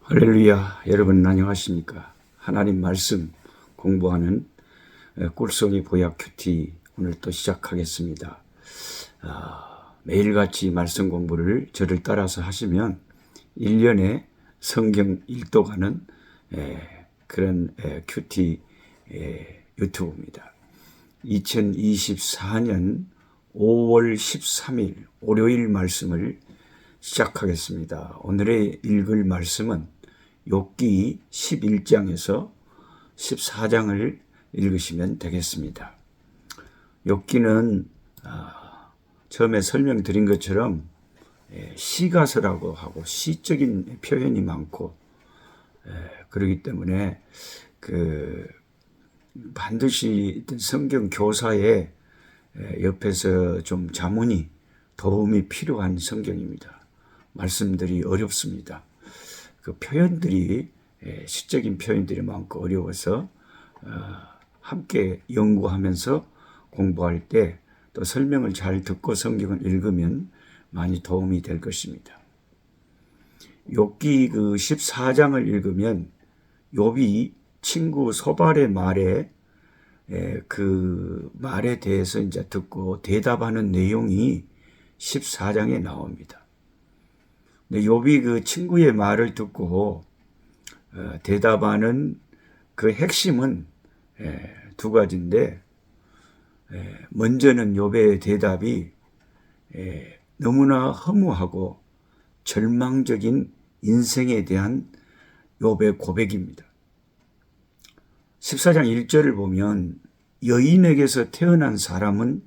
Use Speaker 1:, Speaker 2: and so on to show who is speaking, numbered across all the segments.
Speaker 1: 할렐루야. 여러분 안녕하십니까? 하나님 말씀 공부하는 꿀송이 보약 큐티 오늘 또 시작하겠습니다. 매일같이 말씀 공부를 저를 따라서 하시면 1년에 성경 읽도가는 그런 큐티 유튜브입니다. 2024년 5월 13일 월요일 말씀을 시작하겠습니다. 오늘의 읽을 말씀은 욥기 11장에서 14장을 읽으시면 되겠습니다. 욥기는 처음에 설명드린 것처럼 시가서라고 하고 시적인 표현이 많고 그렇기 때문에 반드시 성경 교사의 옆에서 좀 자문이 도움이 필요한 성경입니다. 말씀들이 어렵습니다. 그 표현들이 시적인 표현들이 많고 어려워서 함께 연구하면서 공부할 때 또 설명을 잘 듣고 성경을 읽으면 많이 도움이 될 것입니다. 욥기 14장을 읽으면 욥이 친구 소발의 말에 그 말에 대해서 이제 듣고 대답하는 내용이 14장에 나옵니다. 욥이 그 친구의 말을 듣고 대답하는 그 핵심은 두 가지인데, 먼저는 욥의 대답이 너무나 허무하고 절망적인 인생에 대한 욥의 고백입니다. 14장 1절을 보면 여인에게서 태어난 사람은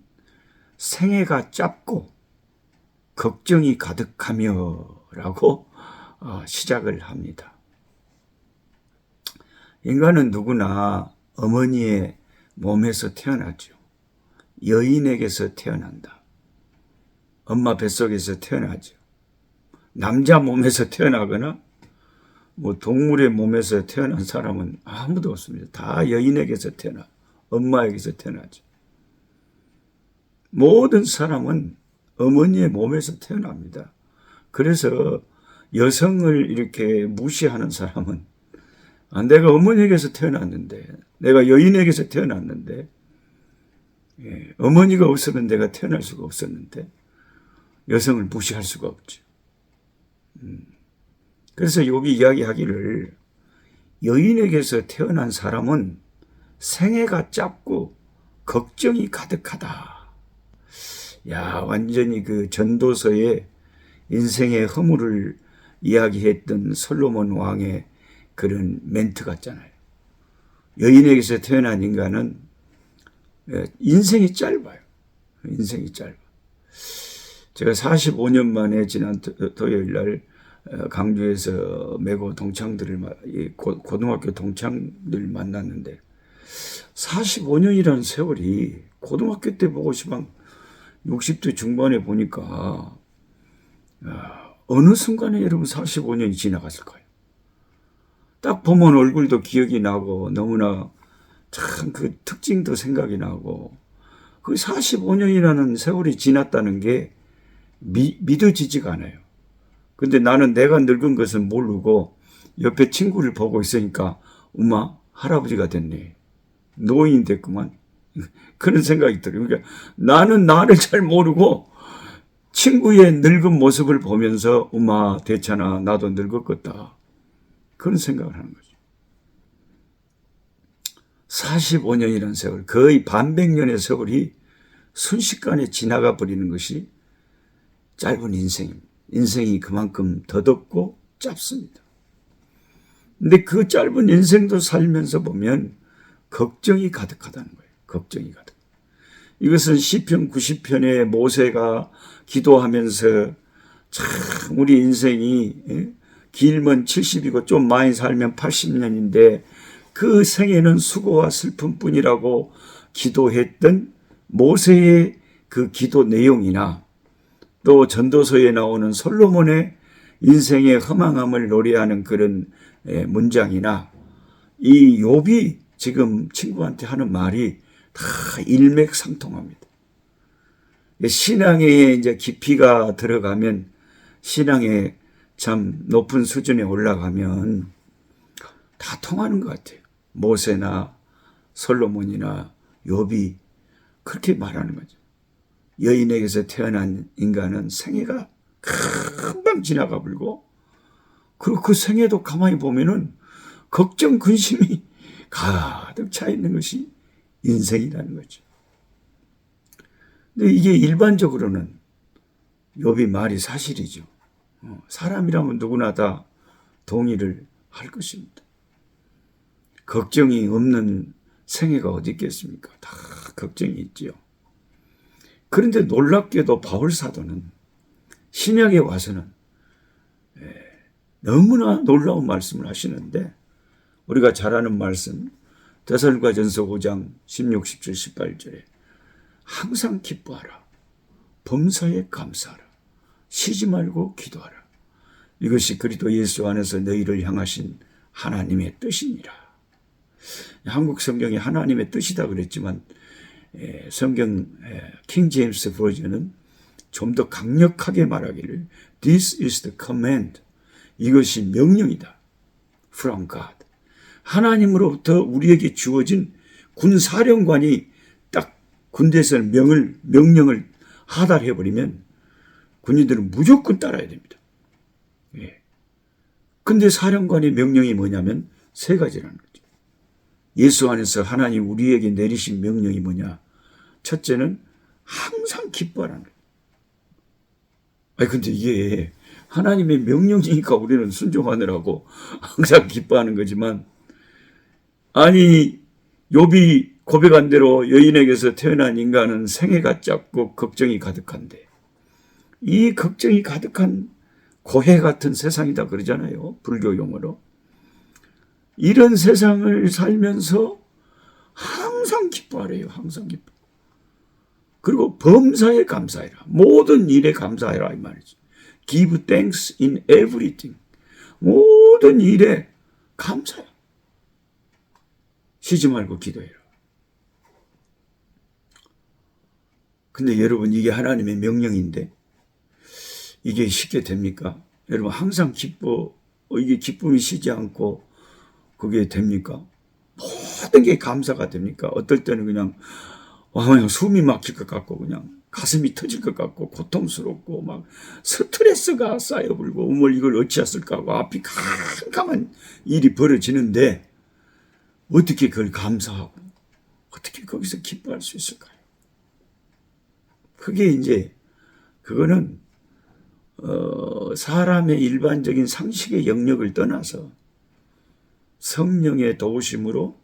Speaker 1: 생애가 짧고 걱정이 가득하며 라고 시작을 합니다. 인간은 누구나 어머니의 몸에서 태어나죠. 여인에게서 태어난다. 엄마 뱃속에서 태어나죠. 남자 몸에서 태어나거나 동물의 몸에서 태어난 사람은 아무도 없습니다. 다 여인에게서 태어나, 엄마에게서 태어나죠. 모든 사람은 어머니의 몸에서 태어납니다. 그래서 여성을 이렇게 무시하는 사람은 내가 어머니에게서 태어났는데, 내가 여인에게서 태어났는데, 어머니가 없으면 내가 태어날 수가 없었는데 여성을 무시할 수가 없죠. 그래서 욥이 이야기하기를 여인에게서 태어난 사람은 생애가 짧고 걱정이 가득하다. 완전히 그 전도서의 인생의 허물을 이야기했던 솔로몬 왕의 그런 멘트 같잖아요. 여인에게서 태어난 인간은 인생이 짧아요. 인생이 짧아. 제가 45년 만에 지난 토요일 날 강주에서 매고 동창들을 고등학교 동창들 만났는데 45년이라는 세월이 고등학교 때 보고 싶으면 60대 중반에 보니까 어느 순간에 여러분 45년이 지나갔을 거예요. 딱 보면 얼굴도 기억이 나고 너무나 참 그 특징도 생각이 나고 그 45년이라는 세월이 지났다는 게 믿어지지가 않아요. 근데 나는 내가 늙은 것을 모르고 옆에 친구를 보고 있으니까 엄마 할아버지가 됐네. 노인이 됐구만. 그런 생각이 들어요. 그러니까 나는 나를 잘 모르고 친구의 늙은 모습을 보면서 엄마 됐잖아. 나도 늙었겠다. 그런 생각을 하는 거죠. 45년이라는 세월, 거의 반백년의 세월이 순식간에 지나가 버리는 것이 짧은 인생입니다. 인생이 그만큼 더덥고 짧습니다. 근데 그 짧은 인생도 살면서 보면 걱정이 가득하다는 거예요. 걱정이 가득. 이것은 시편 90편에 모세가 기도하면서 참 우리 인생이 길면 70이고 좀 많이 살면 80년인데 그 생애는 수고와 슬픔뿐이라고 기도했던 모세의 그 기도 내용이나 또 전도서에 나오는 솔로몬의 인생의 허망함을 노래하는 그런 문장이나 이 욥이 지금 친구한테 하는 말이 다 일맥상통합니다. 신앙에 이제 깊이가 들어가면 신앙의 참 높은 수준에 올라가면 다 통하는 것 같아요. 모세나 솔로몬이나 욥이 그렇게 말하는 거죠. 여인에게서 태어난 인간은 생애가 금방 지나가 불고, 그리고 그 생애도 가만히 보면은 걱정, 근심이 가득 차 있는 것이 인생이라는 거죠. 근데 이게 일반적으로는 욥이 말이 사실이죠. 사람이라면 누구나 다 동의를 할 것입니다. 걱정이 없는 생애가 어디 있겠습니까? 다 걱정이 있지요. 그런데 놀랍게도 바울 사도는 신약에 와서는 너무나 놀라운 말씀을 하시는데, 우리가 잘 아는 말씀 데살로니가전서 5장 16, 17, 18절에 항상 기뻐하라, 범사에 감사하라, 쉬지 말고 기도하라. 이것이 그리스도 예수 안에서 너희를 향하신 하나님의 뜻이니라. 한국 성경이 하나님의 뜻이다 그랬지만 성경 킹 제임스 버전은 좀 더 강력하게 말하기를 This is the command. 이것이 명령이다. From God. 하나님으로부터 우리에게 주어진 군사령관이 딱 군대에서 명령을 하달해버리면 군인들은 무조건 따라야 됩니다. 근데 사령관의 명령이 뭐냐면 세 가지라는 거죠. 예수 안에서 하나님 우리에게 내리신 명령이 뭐냐? 첫째는 항상 기뻐하라는 거예요. 근데 이게 하나님의 명령이니까 우리는 순종하느라고 항상 기뻐하는 거지만, 아니 욥이 고백한 대로 여인에게서 태어난 인간은 생애가 짧고 걱정이 가득한데, 이 걱정이 가득한 고해 같은 세상이다 그러잖아요, 불교 용어로. 이런 세상을 살면서 항상 기뻐하래요. 항상 기뻐. 그리고 범사에 감사해라. 모든 일에 감사해라 이 말이죠. Give thanks in everything. 모든 일에 감사해. 쉬지 말고 기도해라. 근데 여러분, 이게 하나님의 명령인데 이게 쉽게 됩니까? 여러분, 항상 이게 기쁨이 쉬지 않고 그게 됩니까? 모든 게 감사가 됩니까? 어떨 때는 그냥 숨이 막힐 것 같고, 그냥 가슴이 터질 것 같고, 고통스럽고, 막 스트레스가 쌓여불고, 이걸 어찌했을까 하고 앞이 캄캄한 일이 벌어지는데, 어떻게 그걸 감사하고, 어떻게 거기서 기뻐할 수 있을까요? 그거는 사람의 일반적인 상식의 영역을 떠나서 성령의 도우심으로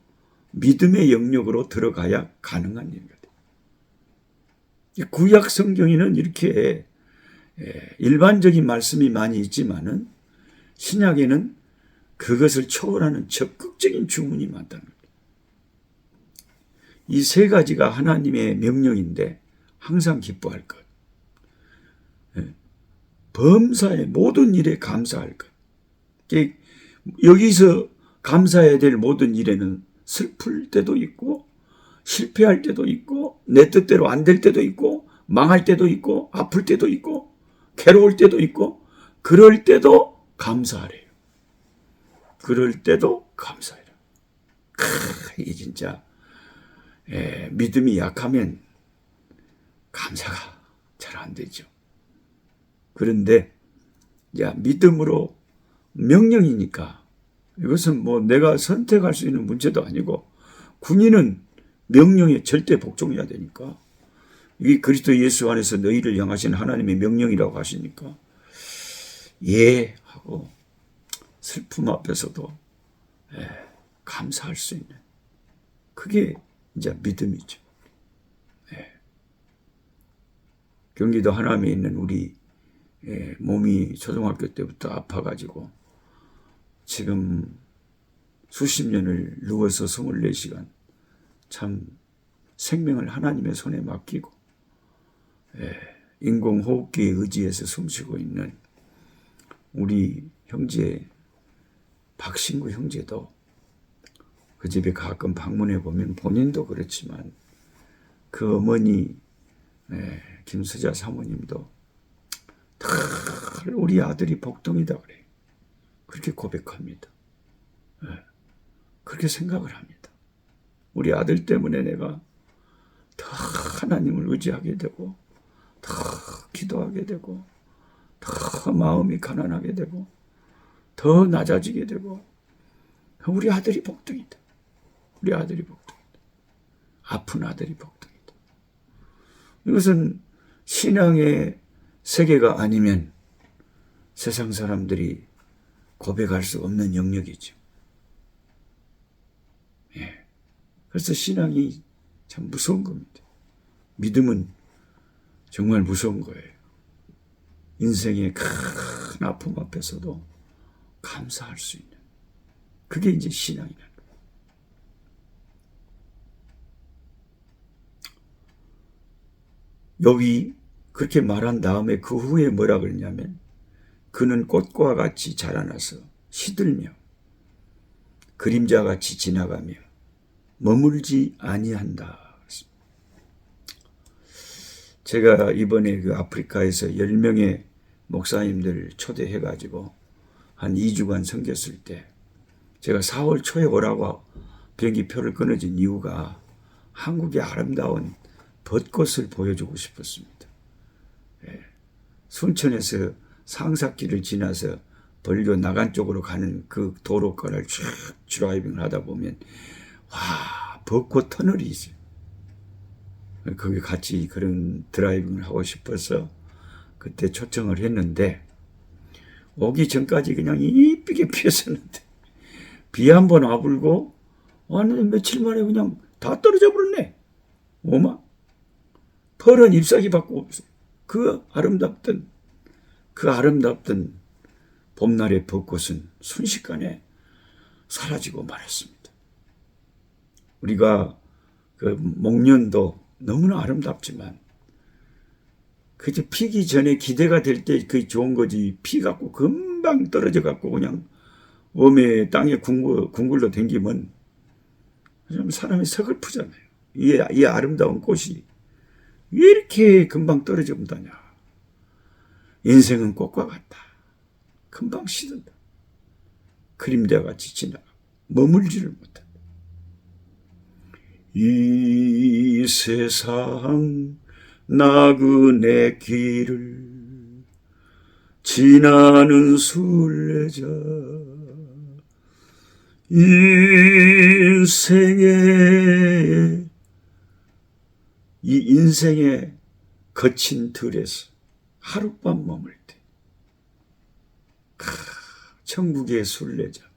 Speaker 1: 믿음의 영역으로 들어가야 가능한 일이거든요. 구약 성경에는 이렇게 일반적인 말씀이 많이 있지만은 신약에는 그것을 초월하는 적극적인 주문이 많다는 거예요. 이 세 가지가 하나님의 명령인데 항상 기뻐할 것, 범사의 모든 일에 감사할 것. 여기서 감사해야 될 모든 일에는 슬플 때도 있고, 실패할 때도 있고, 내 뜻대로 안 될 때도 있고, 망할 때도 있고, 아플 때도 있고, 괴로울 때도 있고, 그럴 때도 감사하래요. 그럴 때도 감사해라. 이게 진짜 믿음이 약하면 감사가 잘 안 되죠. 그런데 믿음으로 명령이니까 이것은 내가 선택할 수 있는 문제도 아니고, 군인은 명령에 절대 복종해야 되니까, 이게 그리스도 예수 안에서 너희를 향하신 하나님의 명령이라고 하시니까 하고 슬픔 앞에서도 감사할 수 있는, 그게 이제 믿음이죠. 경기도 하남에 있는 우리 몸이 초등학교 때부터 아파가지고 지금 수십 년을 누워서 24시간 참 생명을 하나님의 손에 맡기고 인공호흡기에 의지해서 숨쉬고 있는 우리 형제 박신구 형제도 그 집에 가끔 방문해 보면 본인도 그렇지만 그 어머니 김수자 사모님도 다 우리 아들이 복덩이다 그래요. 그렇게 고백합니다. 네. 그렇게 생각을 합니다. 우리 아들 때문에 내가 더 하나님을 의지하게 되고 더 기도하게 되고 더 마음이 가난하게 되고 더 낮아지게 되고 우리 아들이 복덩이다. 우리 아들이 복덩이다. 아픈 아들이 복덩이다. 이것은 신앙의 세계가 아니면 세상 사람들이 고백할 수 없는 영역이죠. 예. 그래서 신앙이 참 무서운 겁니다. 믿음은 정말 무서운 거예요. 인생의 큰 아픔 앞에서도 감사할 수 있는 그게 이제 신앙이라는 거예요. 욥이 그렇게 말한 다음에 그 후에 뭐라 그러냐면 그는 꽃과 같이 자라나서 시들며 그림자같이 지나가며 머물지 아니한다. 제가 이번에 그 아프리카에서 10명의 목사님들 초대해가지고 한 2주간 섬겼을 때 제가 4월 초에 오라고 비행기표를 끊어진 이유가 한국의 아름다운 벚꽃을 보여주고 싶었습니다. 예. 순천에서 상사길을 지나서 벌교 나간 쪽으로 가는 그 도로가를 쭉 드라이빙을 하다 보면 와, 벚꽃 터널이 있어요. 거기 같이 그런 드라이빙을 하고 싶어서 그때 초청을 했는데 오기 전까지 그냥 이쁘게 피었었는데 비 한 번 와불고 완전 며칠 만에 그냥 다 떨어져 버렸네. 오마 펄은 잎사귀 받고 없어. 그 아름답던 봄날의 벚꽃은 순식간에 사라지고 말았습니다. 우리가 그 목련도 너무나 아름답지만 그저 피기 전에 기대가 될 때 그게 좋은 거지 피 갖고 금방 떨어져 갖고 그냥 웜에 땅에 궁굴로 댕기면 사람이 서글프잖아요. 이 아름다운 꽃이 왜 이렇게 금방 떨어져 본다냐. 인생은 꽃과 같다. 금방 시든다. 그림자같이 지나가 머물지를 못한다. 이 세상 나그네 길을 지나는 순례자 이 인생의 거친 들에서 하룻밤 머물 때 천국의 순례자.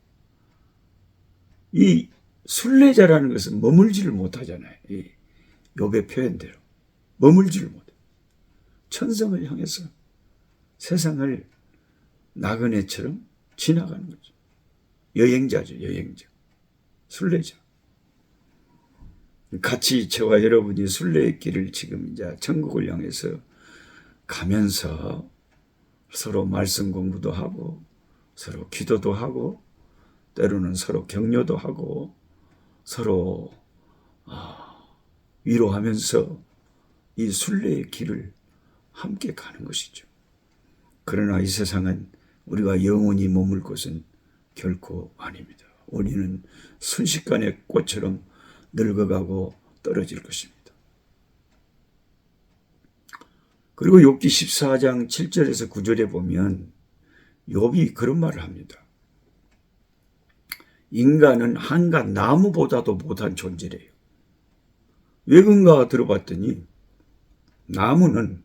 Speaker 1: 이 순례자라는 것은 머물지를 못하잖아요. 이 욥의 표현대로 머물지를 못해. 천성을 향해서 세상을 나그네처럼 지나가는 거죠. 여행자죠, 여행자. 순례자. 같이 저와 여러분이 순례의 길을 지금 이제 천국을 향해서 가면서 서로 말씀 공부도 하고 서로 기도도 하고 때로는 서로 격려도 하고 서로 위로하면서 이 순례의 길을 함께 가는 것이죠. 그러나 이 세상은 우리가 영원히 머물 곳은 결코 아닙니다. 우리는 순식간에 꽃처럼 늙어가고 떨어질 것입니다. 그리고 욥기 14장 7절에서 9절에 보면 욥이 그런 말을 합니다. 인간은 한갓 나무보다도 못한 존재래요. 왜 그런가 들어봤더니 나무는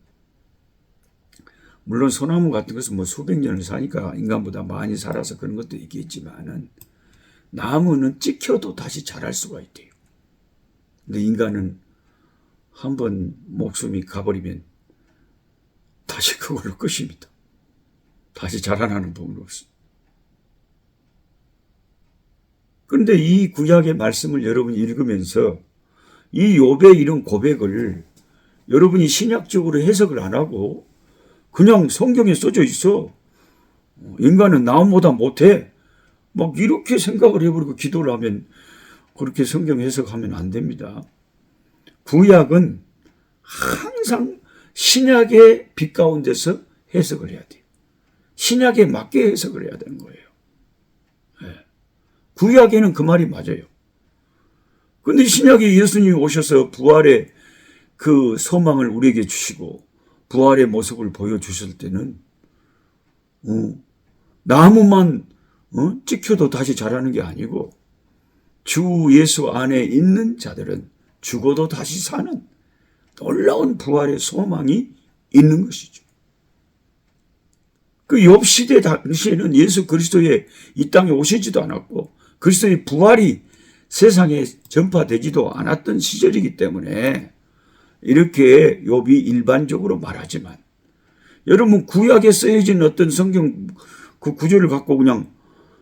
Speaker 1: 물론 소나무 같은 것은 뭐 수백 년을 사니까 인간보다 많이 살아서 그런 것도 있겠지만은 나무는 찍혀도 다시 자랄 수가 있대요. 근데 인간은 한번 목숨이 가버리면 다시 그걸로 끝입니다. 다시 자라나는 법은 없습니다. 그런데 이 구약의 말씀을 여러분이 읽으면서 이 욥의 이런 고백을 여러분이 신약적으로 해석을 안 하고 그냥 성경에 써져 있어. 인간은 나무보다 못해. 막 이렇게 생각을 해버리고 기도를 하면 그렇게 성경 해석하면 안 됩니다. 구약은 항상 신약의 빛 가운데서 해석을 해야 돼요. 신약에 맞게 해석을 해야 되는 거예요. 구약에는 그 말이 맞아요. 근데 신약에 예수님이 오셔서 부활의 그 소망을 우리에게 주시고 부활의 모습을 보여주실 때는 나무만 찍혀도 다시 자라는 게 아니고 주 예수 안에 있는 자들은 죽어도 다시 사는 놀라운 부활의 소망이 있는 것이죠. 그 욥 시대 당시에는 예수 그리스도의 이 땅에 오시지도 않았고 그리스도의 부활이 세상에 전파되지도 않았던 시절이기 때문에 이렇게 욥이 일반적으로 말하지만 여러분 구약에 쓰여진 어떤 성경 그 구절을 갖고 그냥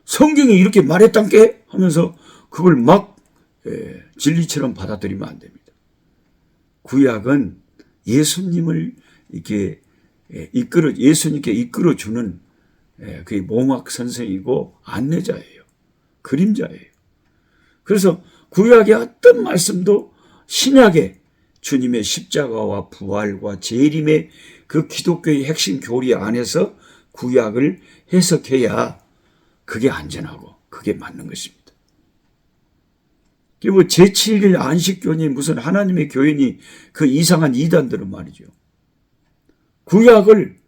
Speaker 1: 성경이 이렇게 말했단게 하면서 그걸 막 진리처럼 받아들이면 안 됩니다. 구약은 예수님을 이렇게 예수님께 이끌어주는 그게 몽학 선생이고 안내자예요. 그림자예요. 그래서 구약의 어떤 말씀도 신약의 주님의 십자가와 부활과 재림의 그 기독교의 핵심 교리 안에서 구약을 해석해야 그게 안전하고 그게 맞는 것입니다. 뭐 제7일 안식교니 무슨 하나님의 교회니 그 이상한 이단들은 말이죠. 구약을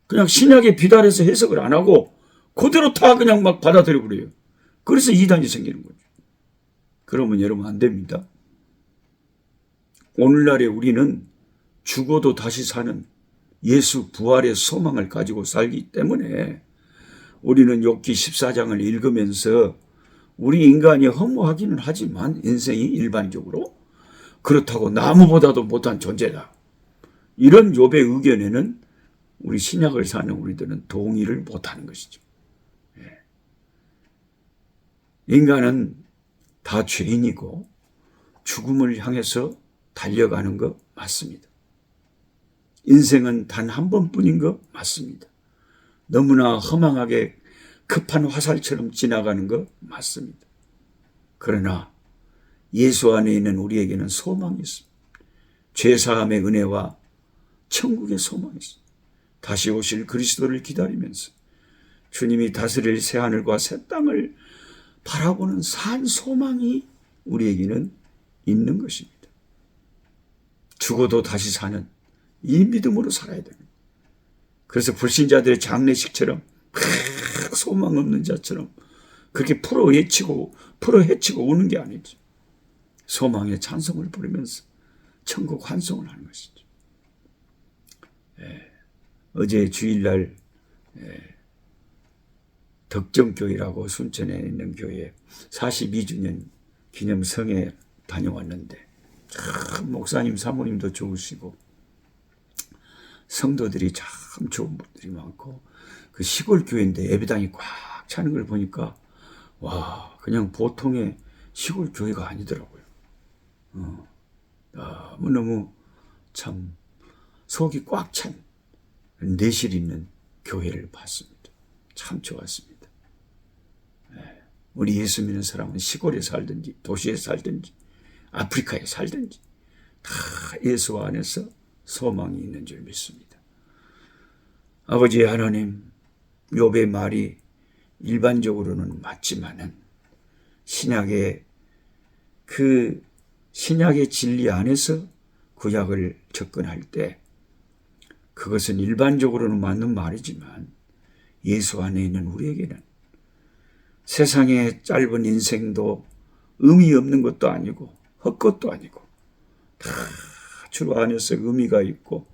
Speaker 1: 그냥 신약에 비달해서 해석을 안 하고 그대로 다 그냥 막 받아들여 버려요. 그래서 이단이 생기는 거죠. 그러면 여러분 안 됩니다. 오늘날에 우리는 죽어도 다시 사는 예수 부활의 소망을 가지고 살기 때문에 우리는 욥기 14장을 읽으면서 우리 인간이 허무하기는 하지만 인생이 일반적으로 그렇다고 나무보다도 못한 존재다. 이런 욥의 의견에는 우리 신약을 사는 우리들은 동의를 못하는 것이죠. 인간은 다 죄인이고 죽음을 향해서 달려가는 것 맞습니다. 인생은 단 한 번뿐인 것 맞습니다. 너무나 허망하게 급한 화살처럼 지나가는 것 맞습니다. 그러나 예수 안에 있는 우리에게는 소망이 있습니다. 죄사함의 은혜와 천국의 소망이 있습니다. 다시 오실 그리스도를 기다리면서 주님이 다스릴 새하늘과 새 땅을 바라보는 산 소망이 우리에게는 있는 것입니다. 죽어도 다시 사는 이 믿음으로 살아야 됩니다. 그래서 불신자들의 장례식처럼 소망 없는 자처럼 그렇게 풀어 헤치고 우는 게 아니죠. 소망의 찬송을 부르면서 천국 환송을 하는 것이죠. 어제 주일날 덕정교회라고 순천에 있는 교회 42주년 기념성에 다녀왔는데 참 목사님 사모님도 좋으시고 성도들이 참 좋은 분들이 많고 그 시골 교회인데 예배당이 꽉 차는 걸 보니까 와 그냥 보통의 시골 교회가 아니더라고요. 너무너무 참 속이 꽉 찬 내실 있는 교회를 봤습니다. 참 좋았습니다. 우리 예수 믿는 사람은 시골에 살든지 도시에 살든지 아프리카에 살든지 다 예수 안에서 소망이 있는 줄 믿습니다. 아버지 하나님, 욥의 말이 일반적으로는 맞지만은 신약의 진리 안에서 구약을 접근할 때 그것은 일반적으로는 맞는 말이지만 예수 안에 있는 우리에게는 세상의 짧은 인생도 의미 없는 것도 아니고 헛것도 아니고 다 주 안에서 의미가 있고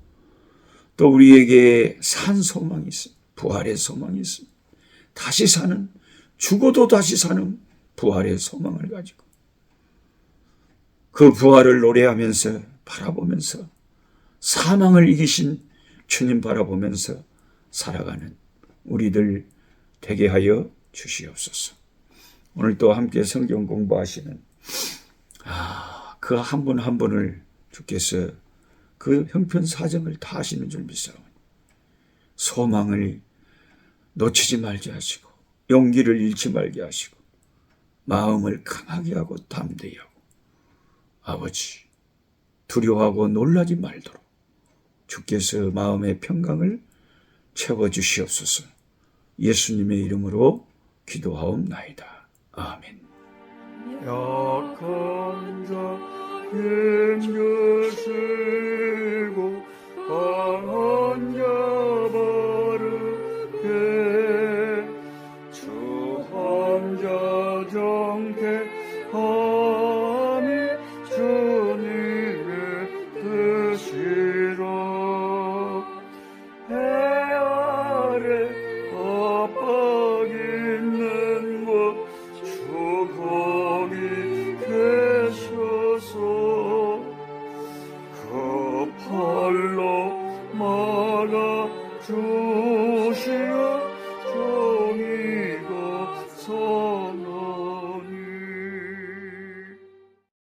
Speaker 1: 또 우리에게 산 소망이 있습니다. 부활의 소망이 있습니다. 다시 사는 죽어도 다시 사는 부활의 소망을 가지고 그 부활을 노래하면서 바라보면서 사망을 이기신 주님 바라보면서 살아가는 우리들 되게 하여 주시옵소서. 오늘 또 함께 성경 공부하시는 그 한 분 한 분을 주께서 그 형편 사정을 다 아시는 줄 믿사오니 소망을 놓치지 말게 하시고 용기를 잃지 말게 하시고 마음을 강하게 하고 담대히 하고 아버지 두려워하고 놀라지 말도록 주께서 마음의 평강을 채워주시옵소서. 예수님의 이름으로 기도하옵나이다. 아멘.
Speaker 2: 약한 자